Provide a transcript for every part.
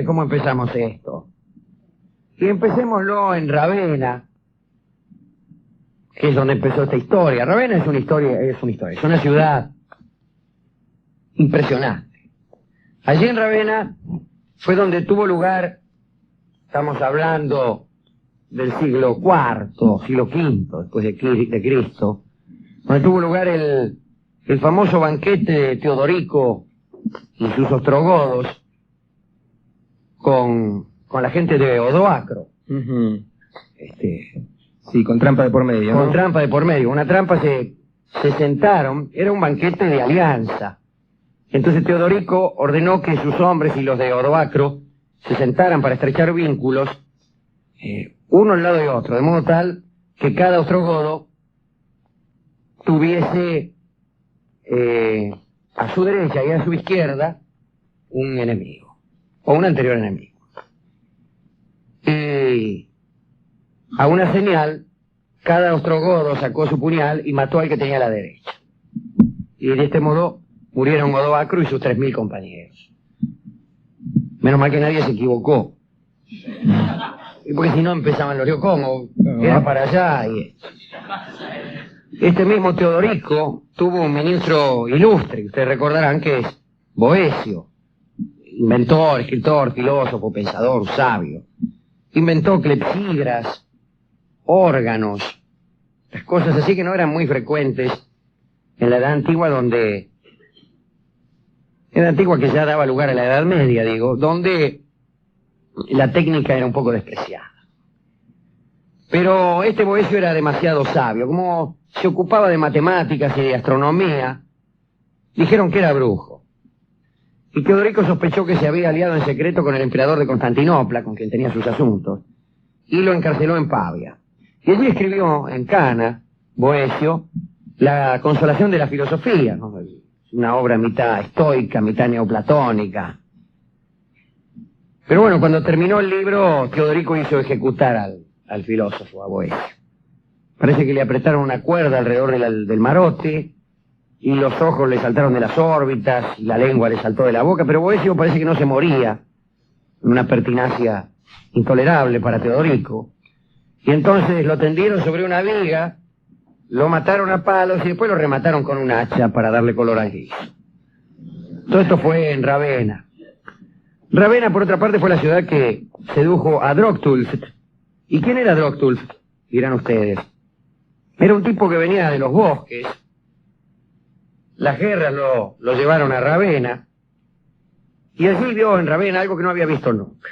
ver cómo empezamos esto. Y empecémoslo en Ravenna, que es donde empezó esta historia. Ravenna es una ciudad impresionante. Allí en Ravenna fue donde tuvo lugar, estamos hablando del siglo IV, siglo V, después de Cristo, donde tuvo lugar el famoso banquete de Teodorico y sus ostrogodos con la gente de Odoacro. Sí, con trampa de por medio, ¿no? Con trampa de por medio. Una trampa se sentaron, era un banquete de alianza. Entonces Teodorico ordenó que sus hombres y los de Odoacro se sentaran para estrechar vínculos, uno al lado de otro, de modo tal que cada ostrogodo tuviese a su derecha y a su izquierda un enemigo, o un anterior enemigo. Y a una señal, cada ostrogodo sacó su puñal y mató al que tenía a la derecha. Y de este modo murieron Odoacro y sus 3000 compañeros. Menos mal que nadie se equivocó. Porque si no empezaban los líos, ¿cómo? Era para allá y esto. Este mismo Teodorico tuvo un ministro ilustre, ustedes recordarán que es Boecio, inventor, escritor, filósofo, pensador, sabio. Inventó clepsidras, órganos, las cosas así que no eran muy frecuentes en la Edad Antigua, en la Antigua que ya daba lugar a la Edad Media, digo, donde la técnica era un poco despreciada. Pero este Boecio era demasiado sabio, como se ocupaba de matemáticas y de astronomía, dijeron que era brujo. Y Teodorico sospechó que se había aliado en secreto con el emperador de Constantinopla, con quien tenía sus asuntos, y lo encarceló en Pavia. Y allí escribió en Cana, Boecio, La consolación de la filosofía, ¿no? Una obra mitad estoica, mitad neoplatónica. Pero bueno, cuando terminó el libro, Teodorico hizo ejecutar al filósofo, a Boecio. Parece que le apretaron una cuerda alrededor del marote, y los ojos le saltaron de las órbitas, y la lengua le saltó de la boca, pero Boecio parece que no se moría, una pertinacia intolerable para Teodorico. Y entonces lo tendieron sobre una viga, lo mataron a palos y después lo remataron con un hacha para darle color al guiso. Todo esto fue en Ravenna. Ravenna, por otra parte, fue la ciudad que sedujo a Droctulf. ¿Y quién era Droctulf? Dirán ustedes. Era un tipo que venía de los bosques. Las guerras lo llevaron a Ravenna. Y allí vio en Ravenna algo que no había visto nunca.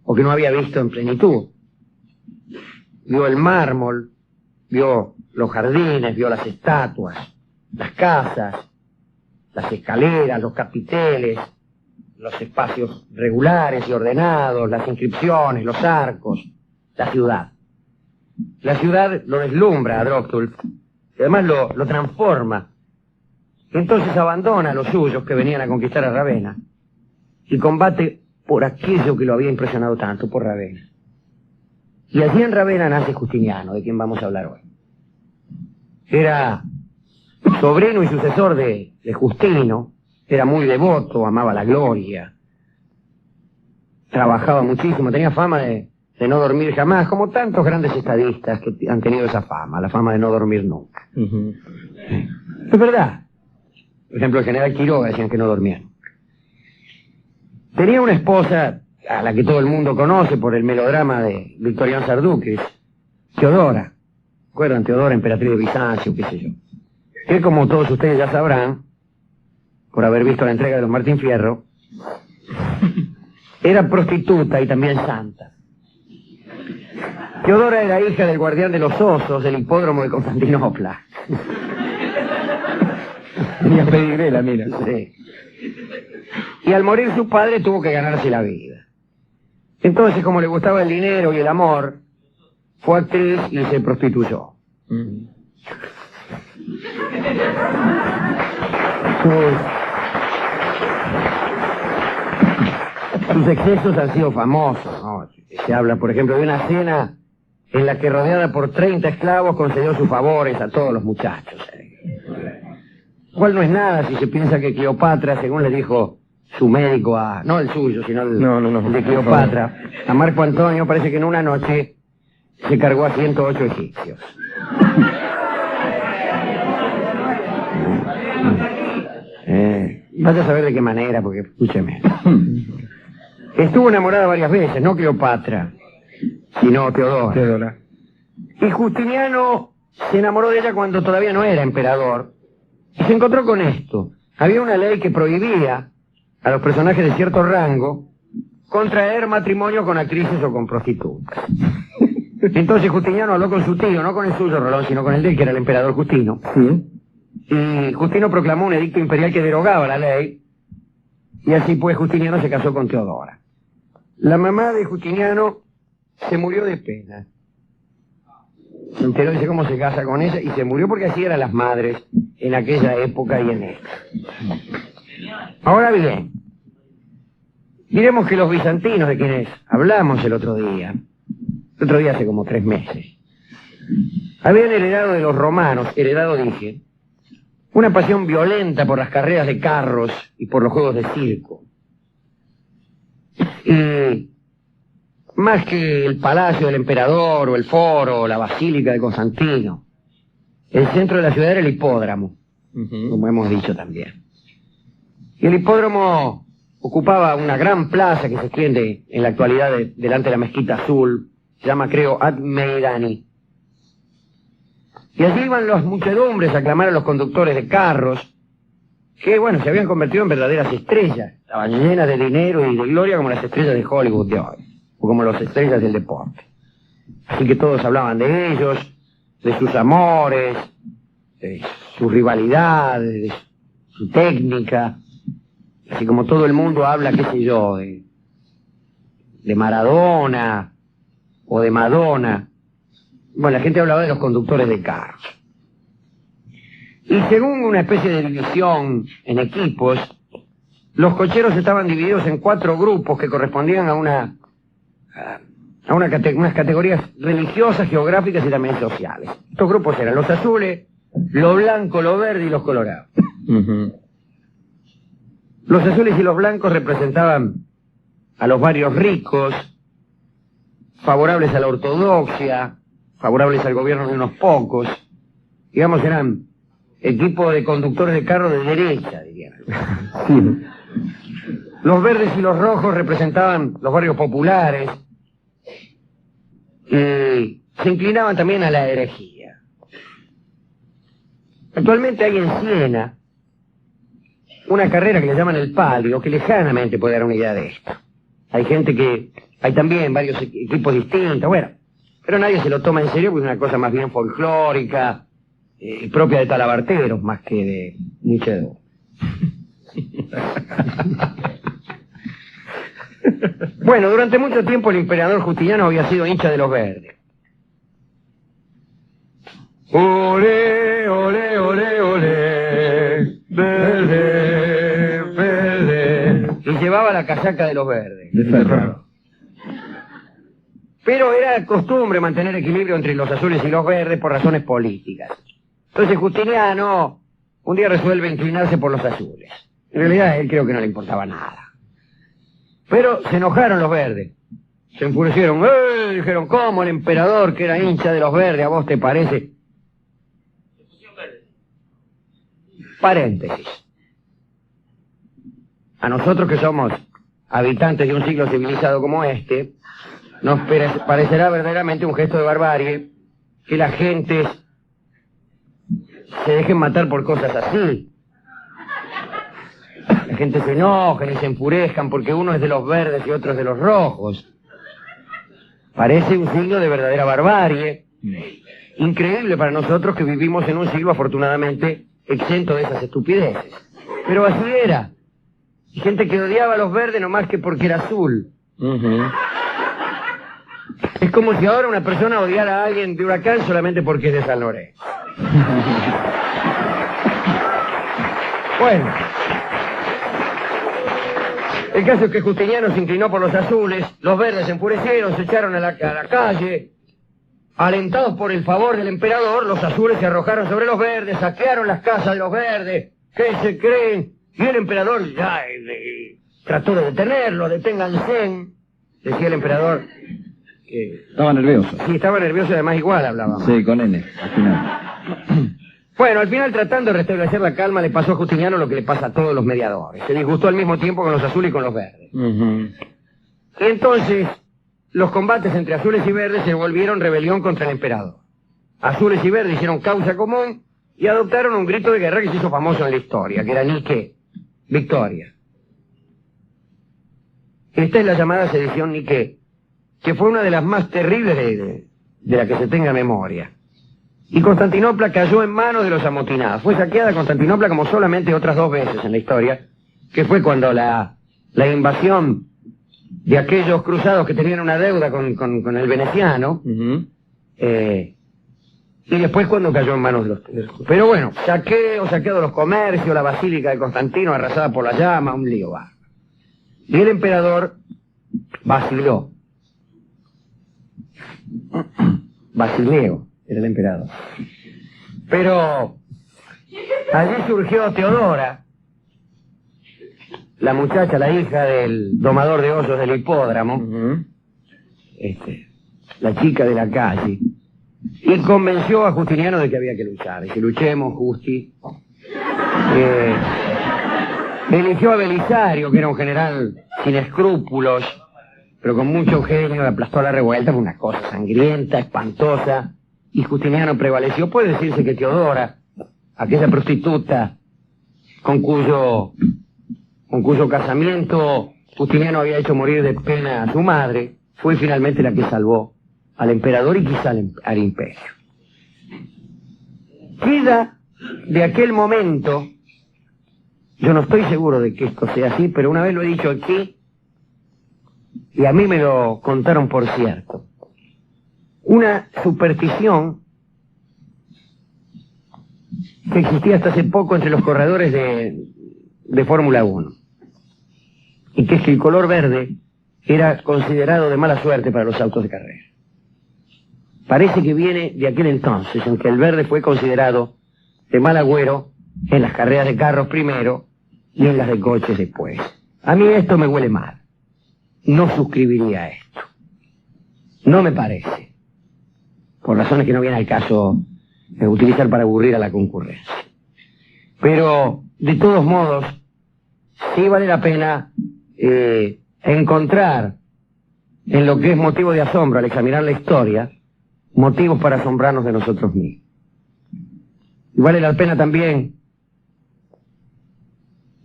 O que no había visto en plenitud. Vio el mármol, vio los jardines, vio las estatuas, las casas, las escaleras, los capiteles, los espacios regulares y ordenados, las inscripciones, los arcos, la ciudad. La ciudad lo deslumbra a Droctulf, y además lo transforma. Entonces abandona a los suyos que venían a conquistar a Ravenna y combate por aquello que lo había impresionado tanto, por Ravenna. Y allí en Ravenna nace Justiniano, de quien vamos a hablar hoy. Era sobrino y sucesor de Justino, era muy devoto, amaba la gloria, trabajaba muchísimo, tenía fama de no dormir jamás, como tantos grandes estadistas que han tenido esa fama, la fama de no dormir nunca. Es verdad. Por ejemplo, el general Quiroga decían que no dormía nunca. Tenía una esposa a la que todo el mundo conoce por el melodrama de Victorián Sardou, que es Teodora. ¿Recuerdan? Teodora, emperatriz de Bizancio, qué sé yo. Que, como todos ustedes ya sabrán, por haber visto la entrega de los Martín Fierro, era prostituta y también santa. Teodora era hija del guardián de los osos del hipódromo de Constantinopla. Tenía pedigrí la mina. Sí. Y al morir su padre tuvo que ganarse la vida. Entonces, como le gustaba el dinero y el amor, fue actriz y se prostituyó. Sus excesos han sido famosos, ¿no? Se habla, por ejemplo, de una cena en la que, rodeada por 30 esclavos, concedió sus favores a todos los muchachos. Cual no es nada si se piensa que Cleopatra, según le dijo su médico no el suyo, sino el de Cleopatra, a Marco Antonio, parece que en una noche se cargó a 108 egipcios. Vaya a saber de qué manera, porque escúcheme. Estuvo enamorada varias veces, no Cleopatra, sino Teodora. Y Justiniano se enamoró de ella cuando todavía no era emperador. Y se encontró con esto. Había una ley que prohibía a los personajes de cierto rango contraer matrimonio con actrices o con prostitutas. Entonces Justiniano habló con su tío, no con el suyo, Rolón, sino con el de él, que era el emperador Justino. Sí. Y Justino proclamó un edicto imperial que derogaba la ley, y así pues Justiniano se casó con Teodora. La mamá de Justiniano se murió de pena. Se enteró, dice, cómo se casa con ella, y se murió porque así eran las madres en aquella época y en esta. Ahora bien, diremos que los bizantinos, de quienes hablamos el otro día hace como 3 meses, habían heredado de los romanos, dije, una pasión violenta por las carreras de carros y por los juegos de circo. Y más que el palacio del emperador o el foro o la basílica de Constantino, el centro de la ciudad era el hipódromo, como hemos dicho también. Y el hipódromo ocupaba una gran plaza que se extiende en la actualidad delante de la Mezquita Azul, se llama, creo, Ad-Meidani. Y allí iban las muchedumbres a aclamar a los conductores de carros, que, bueno, se habían convertido en verdaderas estrellas. Estaban llenas de dinero y de gloria como las estrellas de Hollywood de hoy, o como las estrellas del deporte. Así que todos hablaban de ellos, de sus amores, de sus rivalidades, de su técnica. Así como todo el mundo habla, qué sé yo, de Maradona o de Madonna. Bueno, la gente hablaba de los conductores de carros. Y según una especie de división en equipos, los cocheros estaban divididos en 4 grupos que correspondían a unas categorías religiosas, geográficas y también sociales. Estos grupos eran los azules, lo blanco, lo verde y los colorados. Los azules y los blancos representaban a los barrios ricos, favorables a la ortodoxia, favorables al gobierno de unos pocos. Digamos, eran equipos de conductores de carro de derecha, dirían. Sí. Los verdes y los rojos representaban los barrios populares y se inclinaban también a la herejía. Actualmente hay en Siena una carrera que le llaman el Palio, que lejanamente puede dar una idea de esto. Hay también varios equipos distintos, bueno, pero nadie se lo toma en serio porque es una cosa más bien folclórica, propia de talabarteros, más que de muchedumbre. Bueno, durante mucho tiempo el emperador Justiniano había sido hincha de los verdes. Olé, olé, olé, olé, verde, verde. Y llevaba la casaca de los verdes. Pero era costumbre mantener equilibrio entre los azules y los verdes por razones políticas. Entonces Justiniano un día resuelve inclinarse por los azules. En realidad él creo que no le importaba nada. Pero se enojaron los verdes. Se enfurecieron. Dijeron, ¿cómo el emperador, que era hincha de los verdes, a vos te parece? Paréntesis. A nosotros que somos habitantes de un siglo civilizado como este, nos parecerá verdaderamente un gesto de barbarie que la gente se dejen matar por cosas así. La gente se enoja y se enfurezcan porque uno es de los verdes y otro es de los rojos. Parece un signo de verdadera barbarie. Increíble para nosotros que vivimos en un siglo afortunadamente exento de esas estupideces. Pero así era. Y gente que odiaba a los verdes nomás que porque era azul. Es como si ahora una persona odiara a alguien de Huracán solamente porque es de San Lorenzo. Bueno, el caso es que Justiniano se inclinó por los azules, los verdes se enfurecieron, se echaron a la calle. Alentados por el favor del emperador, los azules se arrojaron sobre los verdes, saquearon las casas de los verdes. ¿Qué se creen? Y el emperador, trató de detenerlo, deténganse, decía el emperador. Que... Estaba nervioso. Sí, estaba nervioso y además igual hablaba. Sí, con N, al final. Bueno, al final, tratando de restablecer la calma, le pasó a Justiniano lo que le pasa a todos los mediadores. Se disgustó al mismo tiempo con los azules y con los verdes. Entonces, los combates entre azules y verdes se volvieron rebelión contra el emperador. Azules y verdes hicieron causa común y adoptaron un grito de guerra que se hizo famoso en la historia, que era Nique, victoria. Esta es la llamada sedición Nique, que fue una de las más terribles de la que se tenga memoria. Y Constantinopla cayó en manos de los amotinados. Fue saqueada Constantinopla como solamente otras 2 veces en la historia, que fue cuando la invasión de aquellos cruzados que tenían una deuda con el veneciano, y después cuando cayó en manos de los... Pero bueno, saqueado los comercios, la basílica de Constantino arrasada por la llama, un lío va. Y el emperador vaciló. Basileo era el emperador. Pero allí surgió Teodora, la muchacha, la hija del domador de osos del hipódromo, la chica de la calle, y convenció a Justiniano de que había que luchar. Dice, luchemos, Justi. Eligió a Belisario, que era un general sin escrúpulos, pero con mucho genio, aplastó la revuelta, fue una cosa sangrienta, espantosa, y Justiniano prevaleció. Puede decirse que Teodora, aquella prostituta con cuyo casamiento Justiniano había hecho morir de pena a su madre, fue finalmente la que salvó al emperador y quizá al imperio. Queda de aquel momento, yo no estoy seguro de que esto sea así, pero una vez lo he dicho aquí, y a mí me lo contaron por cierto, una superstición que existía hasta hace poco entre los corredores de Fórmula 1, y que es que el color verde era considerado de mala suerte para los autos de carrera. Parece que viene de aquel entonces en que el verde fue considerado de mal agüero en las carreras de carros primero y en las de coches después. A mí esto me huele mal. No suscribiría a esto. No me parece. Por razones que no viene al caso de utilizar para aburrir a la concurrencia. Pero, de todos modos, sí vale la pena encontrar en lo que es motivo de asombro al examinar la historia, motivos para asombrarnos de nosotros mismos. Y vale la pena también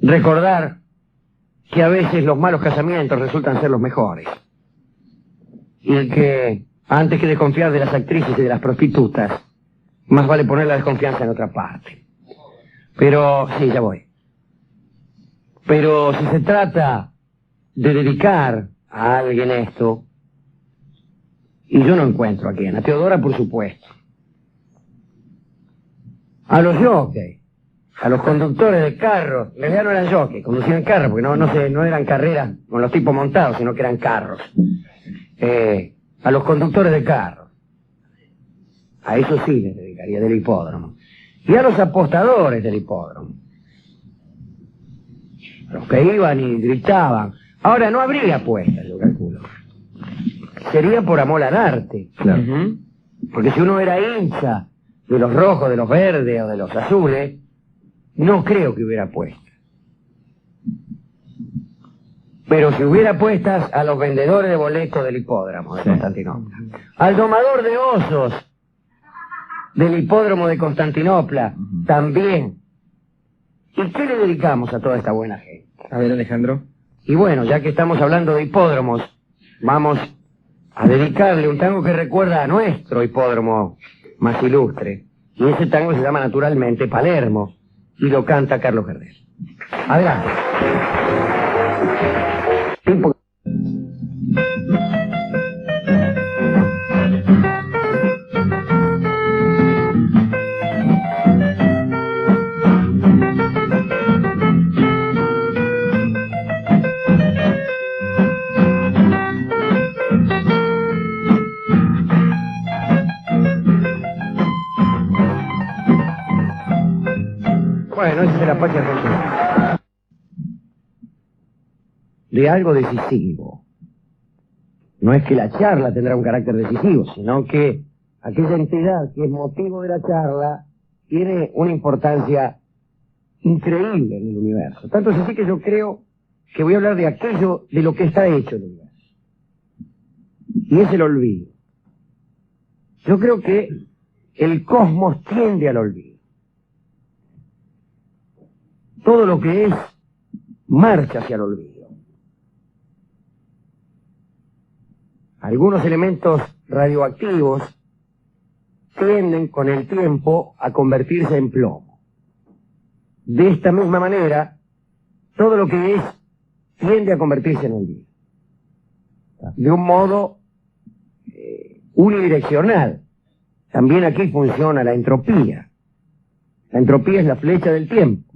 recordar que a veces los malos casamientos resultan ser los mejores. Y que antes que desconfiar de las actrices y de las prostitutas, más vale poner la desconfianza en otra parte. Pero, sí, ya voy. Pero si se trata de dedicar a alguien esto, y yo no encuentro a quién, a Teodora por supuesto, a los jockeys, a los conductores de carros, en realidad no eran jockeys, conducían carros, porque no eran carreras con los tipos montados, sino que eran carros, a los conductores de carros, a eso sí les dedicaría, del hipódromo, y a los apostadores del hipódromo, a los que iban y gritaban. Ahora no habría apuestas, yo calculo. Sería por amor al arte. Claro. Porque si uno era hincha de los rojos, de los verdes o de los azules, no creo que hubiera apuestas. Pero si hubiera apuestas a los vendedores de boletos del hipódromo de Constantinopla, al domador de osos del hipódromo de Constantinopla, también. ¿Y qué le dedicamos a toda esta buena gente? A ver, Alejandro. Y bueno, ya que estamos hablando de hipódromos, vamos a dedicarle un tango que recuerda a nuestro hipódromo más ilustre. Y ese tango se llama naturalmente Palermo, y lo canta Carlos Gardel. Adelante. Bueno, esa es la patria argentina. de algo decisivo. No es que la charla tendrá un carácter decisivo, sino que aquella entidad que es motivo de la charla tiene una importancia increíble en el universo. Tanto es así que yo creo que voy a hablar de aquello de lo que está hecho el universo. Y es el olvido. Yo creo que el cosmos tiende al olvido. Todo lo que es marcha hacia el olvido. Algunos elementos radioactivos tienden con el tiempo a convertirse en plomo. De esta misma manera, todo lo que es tiende a convertirse en olvido. De un modo unidireccional. También aquí funciona la entropía. La entropía es la flecha del tiempo.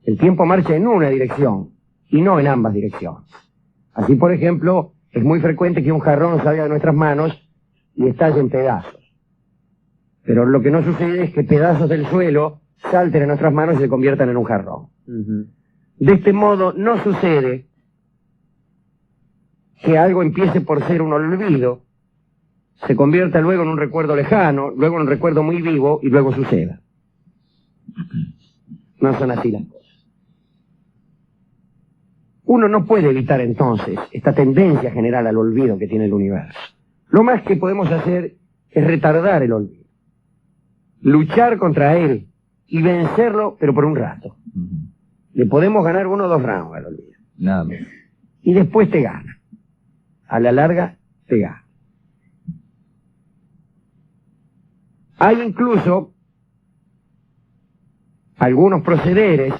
El tiempo marcha en una dirección y no en ambas direcciones. Así, por ejemplo, es muy frecuente que un jarrón salga de nuestras manos y estalle en pedazos. Pero lo que no sucede es que pedazos del suelo salten en nuestras manos y se conviertan en un jarrón. De este modo, no sucede que algo empiece por ser un olvido, se convierta luego en un recuerdo lejano, luego en un recuerdo muy vivo y luego suceda. No son así las cosas. Uno no puede evitar entonces esta tendencia general al olvido que tiene el universo. Lo más que podemos hacer es retardar el olvido, luchar contra él y vencerlo, pero por un rato. Le podemos ganar 1 o 2 rounds al olvido. Nada más. Y después te gana. A la larga te gana. Hay incluso algunos procederes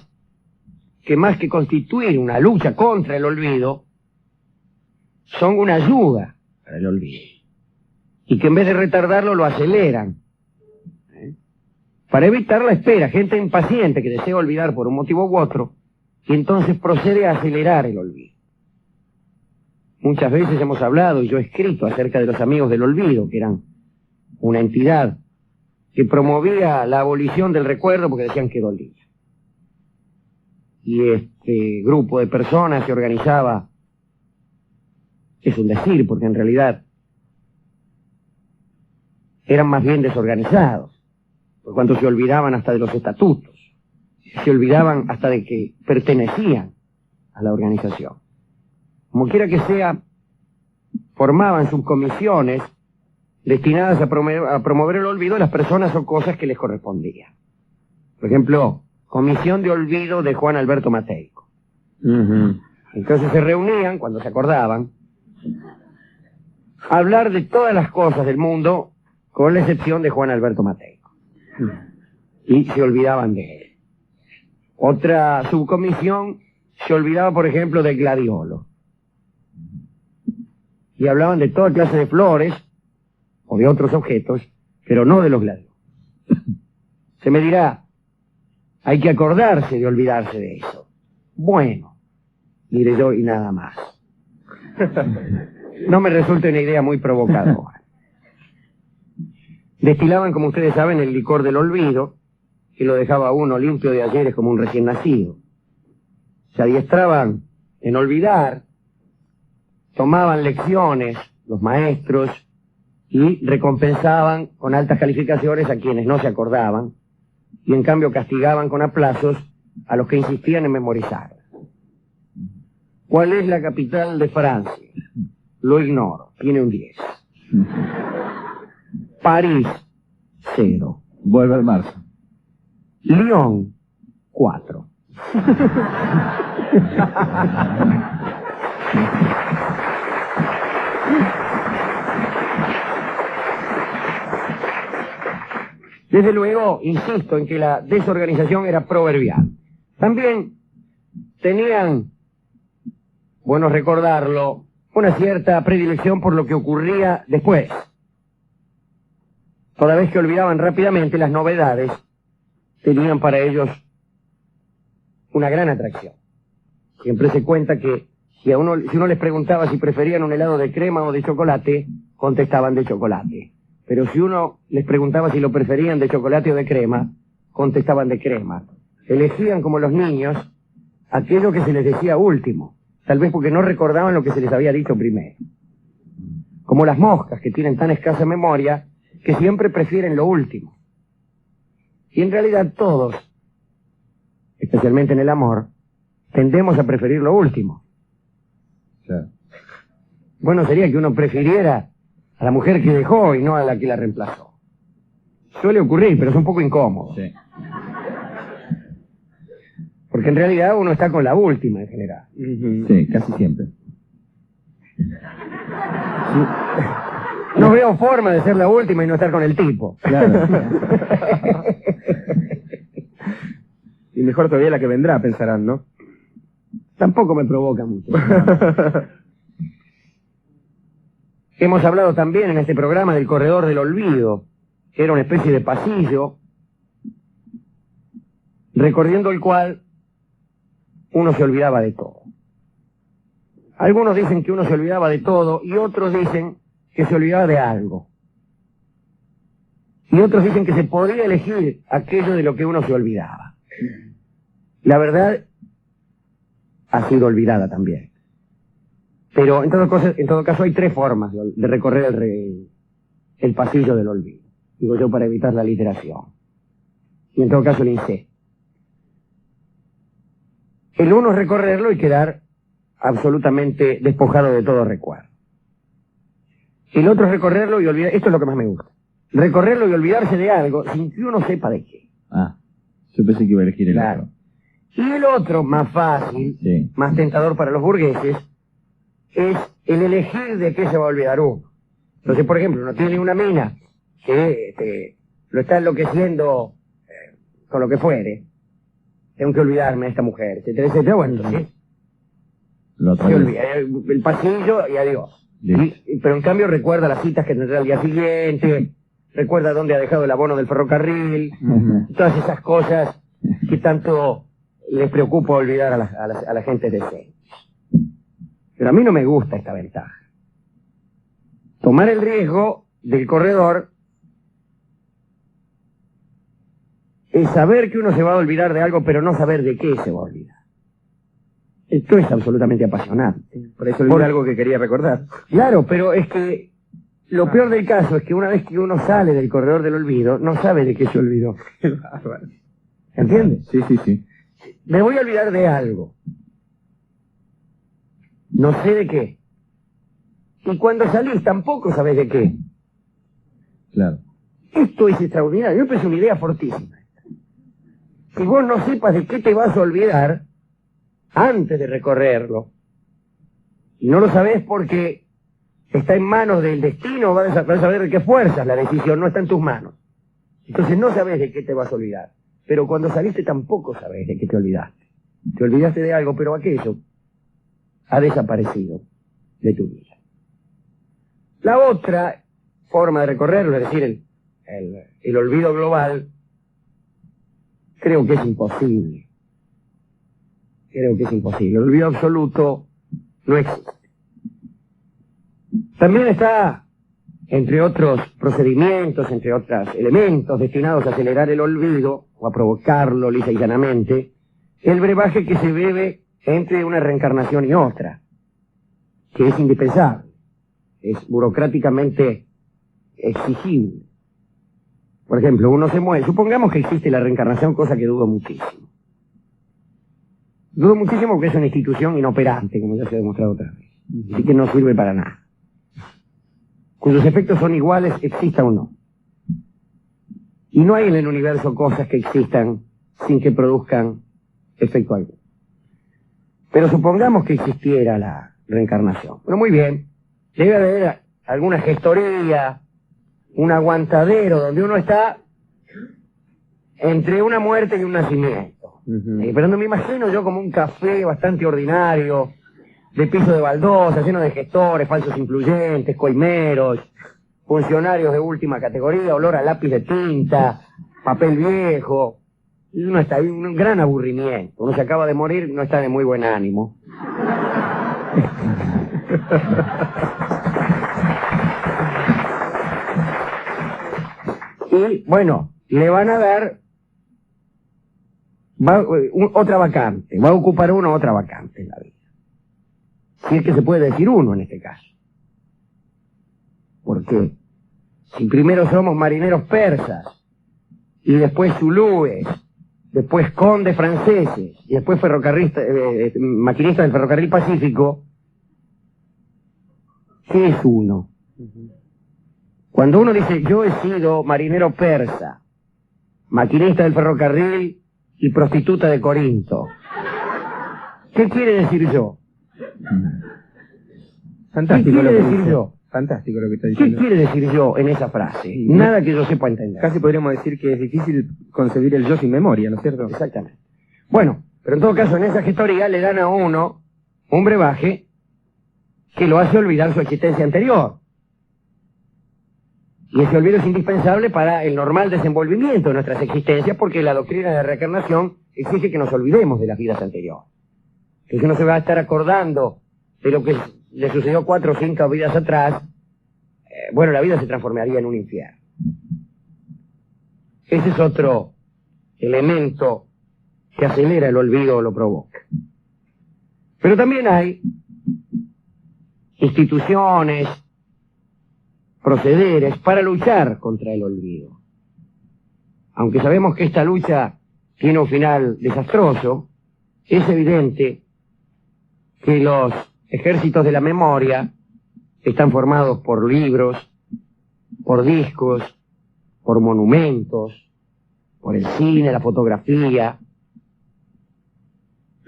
que más que constituir una lucha contra el olvido, son una ayuda para el olvido. Y que en vez de retardarlo, lo aceleran. Para evitar la espera, gente impaciente que desea olvidar por un motivo u otro, y entonces procede a acelerar el olvido. Muchas veces hemos hablado, y yo he escrito acerca de los amigos del olvido, que eran una entidad que promovía la abolición del recuerdo porque decían que dolía. Y este grupo de personas se organizaba, es un decir, porque en realidad eran más bien desorganizados, por cuanto se olvidaban hasta de los estatutos, se olvidaban hasta de que pertenecían a la organización. Como quiera que sea, formaban subcomisiones destinadas a promover el olvido de las personas o cosas que les correspondían. Por ejemplo, Comisión de Olvido de Juan Alberto Mateico. Entonces se reunían, cuando se acordaban, a hablar de todas las cosas del mundo, con la excepción de Juan Alberto Mateico. Y se olvidaban de él. Otra subcomisión se olvidaba, por ejemplo, del gladiolo. Y hablaban de toda clase de flores, o de otros objetos, pero no de los gladiolos. Se me dirá, hay que acordarse de olvidarse de eso. Bueno, diré yo, y nada más. No me resulta una idea muy provocadora. Destilaban, como ustedes saben, el licor del olvido, que lo dejaba a uno limpio de ayeres como un recién nacido. Se adiestraban en olvidar, tomaban lecciones los maestros y recompensaban con altas calificaciones a quienes no se acordaban, y en cambio castigaban con aplazos a los que insistían en memorizar. ¿Cuál es la capital de Francia? Lo ignoro, tiene un 10. París, 0. Vuelve al marzo. Lyon, 4. Desde luego, insisto en que la desorganización era proverbial. También tenían, bueno recordarlo, una cierta predilección por lo que ocurría después. Toda vez que olvidaban rápidamente las novedades, tenían para ellos una gran atracción. Siempre se cuenta que si uno les preguntaba si preferían un helado de crema o de chocolate, contestaban de chocolate. Pero si uno les preguntaba si lo preferían de chocolate o de crema, contestaban de crema. Elegían, como los niños, aquello que se les decía último. tal vez porque no recordaban lo que se les había dicho primero. Como las moscas, que tienen tan escasa memoria que siempre prefieren lo último. Y en realidad todos, especialmente en el amor, tendemos a preferir lo último. Claro. Bueno, sería que uno prefiriera a la mujer que dejó y no a la que la reemplazó. Suele ocurrir, pero es un poco incómodo. Sí. Porque en realidad uno está con la última en general. Sí, casi siempre. No veo forma de ser la última y no estar con el tipo. Claro. Y mejor todavía la que vendrá, pensarán, ¿no? Tampoco me provoca mucho. Hemos hablado también en este programa del corredor del olvido, que era una especie de pasillo, recorriendo el cual uno se olvidaba de todo. Algunos dicen que uno se olvidaba de todo y otros dicen que se olvidaba de algo. Y otros dicen que se podía elegir aquello de lo que uno se olvidaba. La verdad ha sido olvidada también. Pero en todo caso hay tres formas de recorrer el pasillo del olvido. Digo yo, para evitar la literación. Y en todo caso el incesto. El uno es recorrerlo y quedar absolutamente despojado de todo recuerdo. El otro es recorrerlo y olvidar, esto es lo que más me gusta. Recorrerlo y olvidarse de algo sin que uno sepa de qué. Ah, yo pensé que iba a elegir el otro. Y el otro, más fácil, Sí. más tentador para los burgueses, es el elegir de qué se va a olvidar uno. Entonces, por ejemplo, uno tiene una mina que lo está enloqueciendo con lo que fuere. Tengo que olvidarme de esta mujer, etcétera, etcétera. Bueno, entonces, Lo se otro olvida el pasillo y adiós. Pero en cambio recuerda las citas que tendrá al día siguiente, recuerda dónde ha dejado el abono del ferrocarril, todas esas cosas que tanto les preocupa olvidar a la gente decente. Pero a mí no me gusta esta ventaja. Tomar el riesgo del corredor es saber que uno se va a olvidar de algo, pero no saber de qué se va a olvidar. Esto es absolutamente apasionante. Por eso olvidé algo que quería recordar. Claro, pero es que lo peor del caso es que una vez que uno sale del corredor del olvido, no sabe de qué se olvidó. ¿Entiendes? Sí, sí, sí. Me voy a olvidar de algo. No sé de qué. Y cuando salís tampoco sabés de qué. Claro. Esto es extraordinario. Yo pensé una idea fortísima. Si vos no sepas de qué te vas a olvidar antes de recorrerlo, y no lo sabés porque está en manos del destino, vas a saber de qué fuerzas la decisión, no está en tus manos. Entonces no sabés de qué te vas a olvidar. Pero cuando saliste tampoco sabés de qué te olvidaste. Te olvidaste de algo, pero aquello ha desaparecido de tu vida. La otra forma de recorrerlo, es decir, el olvido global, creo que es imposible. Creo que es imposible. El olvido absoluto no existe. También está, entre otros procedimientos, entre otros elementos destinados a acelerar el olvido, o a provocarlo lisa y llanamente, el brebaje que se bebe entre una reencarnación y otra, que es indispensable, es burocráticamente exigible. Por ejemplo, uno se muere, supongamos que existe la reencarnación, cosa que dudo muchísimo. Dudo muchísimo porque es una institución inoperante, como ya se ha demostrado otra vez, así que no sirve para nada. Cuyos efectos son iguales, exista o no. Y no hay en el universo cosas que existan sin que produzcan efecto alguno. Pero supongamos que existiera la reencarnación. Bueno, muy bien. Debe haber alguna gestoría, un aguantadero donde uno está entre una muerte y un nacimiento. Pero no me imagino yo como un café bastante ordinario, de piso de baldosa, lleno de gestores, falsos influyentes, coimeros, funcionarios de última categoría, olor a lápiz de tinta, papel viejo. Y uno está ahí, un gran aburrimiento. Uno se acaba de morir, no está de muy buen ánimo. Y, bueno, le van a dar otra vacante. Va a ocupar uno otra vacante en la vida. si es que se puede decir uno en este caso. Porque si primero somos marineros persas, y después zulúes, después condes franceses, y después maquinistas del ferrocarril Pacífico, ¿qué es uno? Cuando uno dice, yo he sido marinero persa, maquinista del ferrocarril y prostituta de Corinto, ¿qué quiere decir yo? Fantástico. ¿Qué quiere decir yo? Fantástico lo que está ¿Qué diciendo. quiere decir yo en esa frase? Sí, Nada que yo sepa entender. Casi podríamos decir que es difícil concebir el yo sin memoria, ¿no es cierto? Exactamente. Bueno, pero en todo caso, en esa gestoría le dan a uno un brebaje que lo hace olvidar su existencia anterior. Y ese olvido es indispensable para el normal desenvolvimiento de nuestras existencias, porque la doctrina de la reencarnación exige que nos olvidemos de las vidas anteriores. Que si uno se va a estar acordando de lo que le sucedió 4 o 5 vidas atrás, bueno, la vida se transformaría en un infierno. Ese es otro elemento que acelera el olvido o lo provoca. Pero también hay instituciones, procederes para luchar contra el olvido. Aunque sabemos que esta lucha tiene un final desastroso, es evidente que los ejércitos de la memoria están formados por libros, por discos, por monumentos, por el cine, la fotografía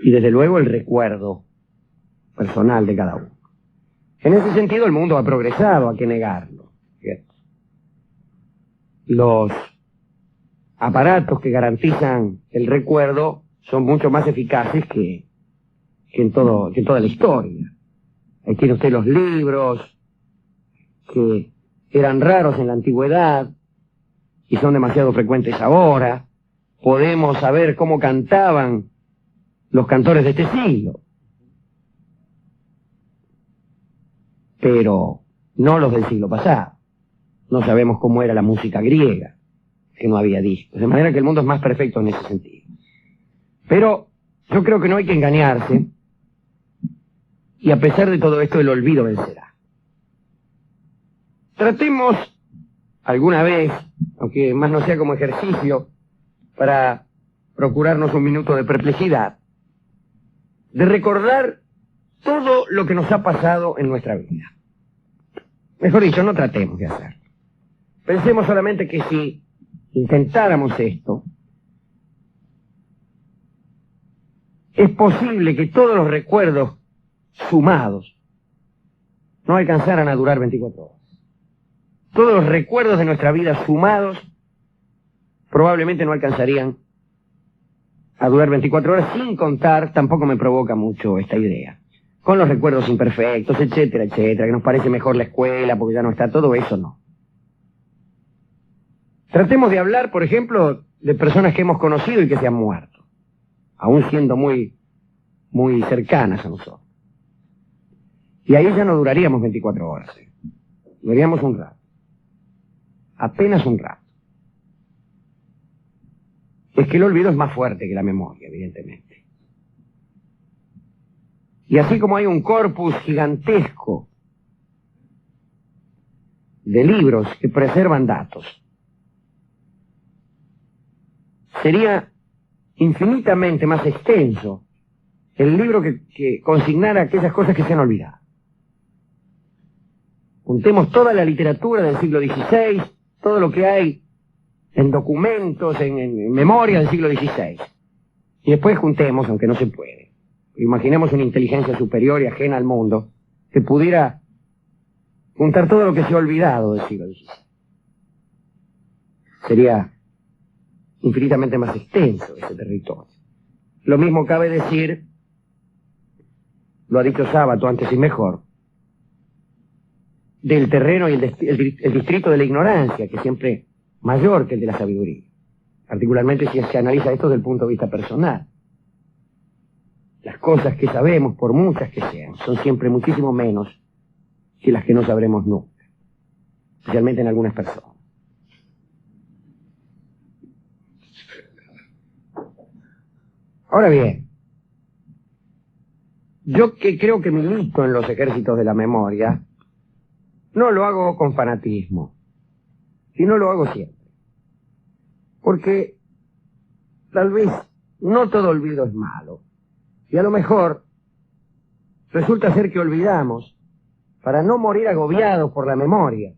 y desde luego el recuerdo personal de cada uno. En ese sentido el mundo ha progresado, hay que negarlo, ¿cierto? Los aparatos que garantizan el recuerdo son mucho más eficaces que en toda la historia. Ahí tiene usted los libros que eran raros en la antigüedad y son demasiado frecuentes ahora. Podemos saber cómo cantaban los cantores de este siglo, pero no los del siglo pasado. No sabemos cómo era la música griega, que no había discos. De manera que el mundo es más perfecto en ese sentido. Pero yo creo que no hay que engañarse, y a pesar de todo esto el olvido vencerá. Tratemos alguna vez, aunque más no sea como ejercicio, para procurarnos un minuto de perplejidad, de recordar todo lo que nos ha pasado en nuestra vida. Mejor dicho, no tratemos de hacerlo. Pensemos solamente que si intentáramos esto, es posible que todos los recuerdos sumados no alcanzaran a durar 24 horas. Todos los recuerdos de nuestra vida sumados probablemente no alcanzarían a durar 24 horas, sin contar, tampoco me provoca mucho esta idea, con los recuerdos imperfectos, etcétera, etcétera, que nos parece mejor la escuela porque ya no está, todo eso no. Tratemos de hablar, por ejemplo, de personas que hemos conocido y que se han muerto, aún siendo muy cercanas a nosotros. Y ahí ya no duraríamos 24 horas, duraríamos un rato, apenas un rato. Es que el olvido es más fuerte que la memoria, evidentemente. Y así como hay un corpus gigantesco de libros que preservan datos, sería infinitamente más extenso el libro que consignara aquellas cosas que se han olvidado. Juntemos toda la literatura del siglo XVI, todo lo que hay en documentos, en memoria del siglo XVI. Y después juntemos, aunque no se puede, imaginemos una inteligencia superior y ajena al mundo, que pudiera juntar todo lo que se ha olvidado del siglo XVI. Sería infinitamente más extenso ese territorio. Lo mismo cabe decir, lo ha dicho Sábato antes y mejor, del terreno y el distrito de la ignorancia, que siempre mayor que el de la sabiduría, particularmente si se analiza esto desde el punto de vista personal. Las cosas que sabemos, por muchas que sean, son siempre muchísimo menos que las que no sabremos nunca, especialmente en algunas personas. Ahora bien, Yo que creo que milito en los ejércitos de la memoria, no lo hago con fanatismo, sino lo hago siempre. Porque tal vez no todo olvido es malo. Y a lo mejor resulta ser que olvidamos para no morir agobiados por la memoria.